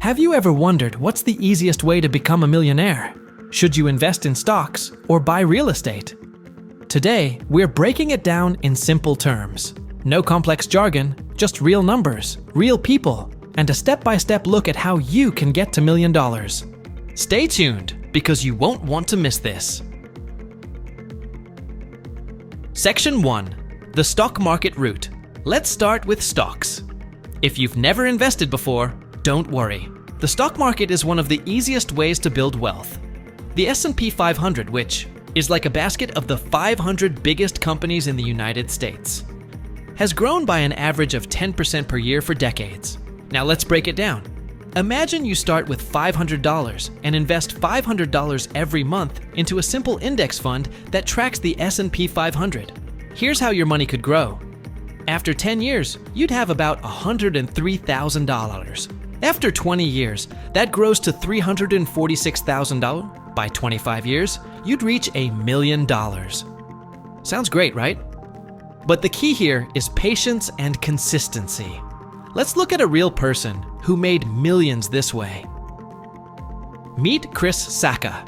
Have you ever wondered what's the easiest way to become a millionaire? Should you invest in stocks or buy real estate? Today, we're breaking it down in simple terms. No complex jargon, just real numbers, real people, and a step-by-step look at how you can get to $1 million. Stay tuned, because you won't want to miss this. Section 1. The stock market route. Let's start with stocks. If you've never invested before, don't worry. The stock market is one of the easiest ways to build wealth. The S&P 500, which is like a basket of the 500 biggest companies in the United States, has grown by an average of 10% per year for decades. Now let's break it down. Imagine you start with $500 and invest $500 every month into a simple index fund that tracks the S&P 500. Here's how your money could grow. After 10 years, you'd have about $103,000. After 20 years, that grows to $346,000. By 25 years, you'd reach $1 million. Sounds great, right? But the key here is patience and consistency. Let's look at a real person who made millions this way. Meet Chris Sacca,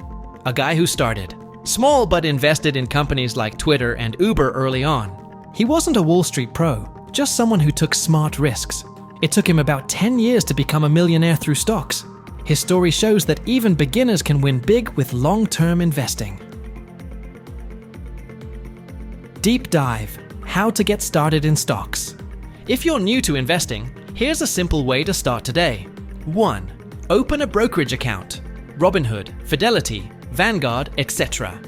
a guy who started small but invested in companies like Twitter and Uber early on. He wasn't a Wall Street pro, just someone who took smart risks. It took him about 10 years to become a millionaire through stocks. His story shows that even beginners can win big with long-term investing. Deep dive: how to get started in stocks. If you're new to investing, here's a simple way to start today. 1. Open a brokerage account. Robinhood, Fidelity, Vanguard, etc.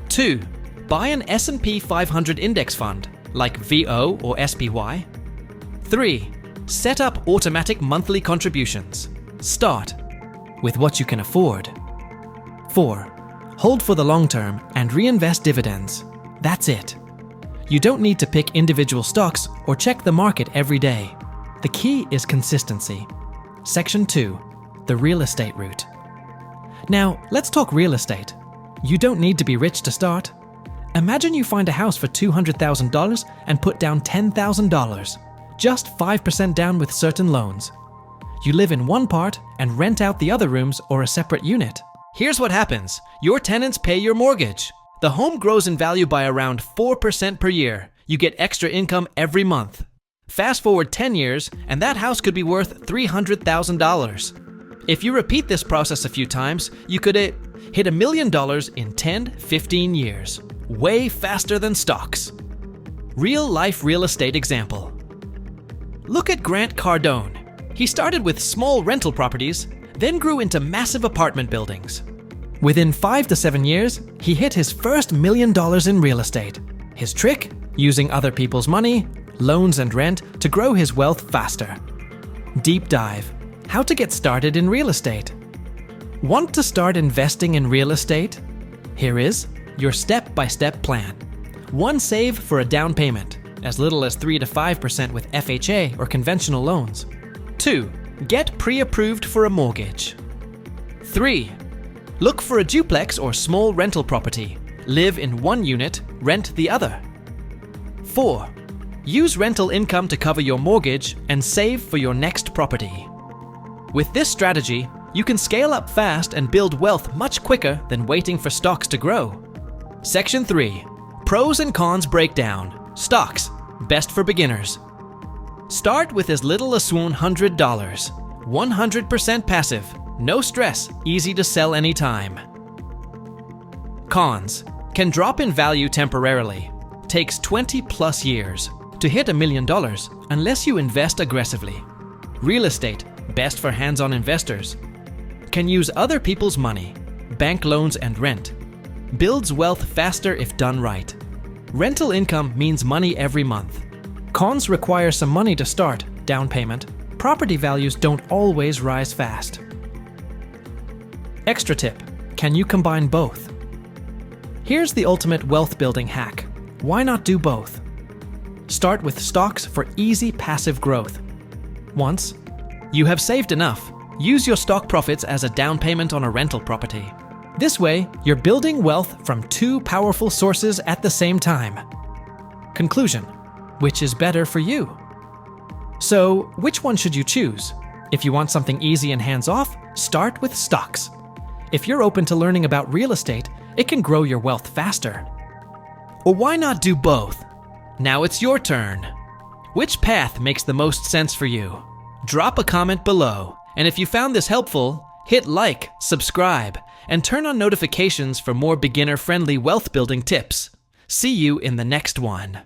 2. Buy an S&P 500 index fund, like VO or SPY. 3. Set up automatic monthly contributions. Start with what you can afford. 4. Hold for the long term and reinvest dividends. That's it. You don't need to pick individual stocks or check the market every day. The key is consistency. Section 2. The real estate route. Now, let's talk real estate. You don't need to be rich to start. Imagine you find a house for $200,000 and put down $10,000. Just 5% down with certain loans. You live in one part and rent out the other rooms or a separate unit. Here's what happens. Your tenants pay your mortgage. The home grows in value by around 4% per year. You get extra income every month. Fast forward 10 years, and that house could be worth $300,000. If you repeat this process a few times, you could hit $1 million in 10-15 years. Way faster than stocks. Real-life real estate example. Look at Grant Cardone. He started with small rental properties, then grew into massive apartment buildings. Within 5 to 7 years, he hit his first $1 million in real estate. His trick? Using other people's money, loans and rent to grow his wealth faster. Deep dive: how to get started in real estate. Want to start investing in real estate? Here is your step-by-step plan. 1. Save for a down payment, as little as 3 to 5% with FHA or conventional loans. 2. Get pre-approved for a mortgage. 3. Look for a duplex or small rental property. Live in one unit, rent the other. 4. Use rental income to cover your mortgage and save for your next property. With this strategy, you can scale up fast and build wealth much quicker than waiting for stocks to grow. Section 3. Pros and cons breakdown. Stocks, best for beginners. Start with as little as $100. 100% passive, no stress, easy to sell anytime. Cons: can drop in value temporarily. Takes 20+ years to hit $1 million unless you invest aggressively. Real estate, best for hands-on investors. Can use other people's money, bank loans and rent. Builds wealth faster if done right. Rental income means money every month. Cons require some money to start, down payment. Property values don't always rise fast. Extra tip: can you combine both? Here's the ultimate wealth building hack. Why not do both? Start with stocks for easy passive growth. Once you have saved enough, use your stock profits as a down payment on a rental property. This way, you're building wealth from 2 powerful sources at the same time. Conclusion: which is better for you? So, which one should you choose? If you want something easy and hands-off, start with stocks. If you're open to learning about real estate, it can grow your wealth faster. Or why not do both? Now it's your turn. Which path makes the most sense for you? Drop a comment below, and if you found this helpful, hit like, subscribe, and turn on notifications for more beginner-friendly wealth-building tips. See you in the next one.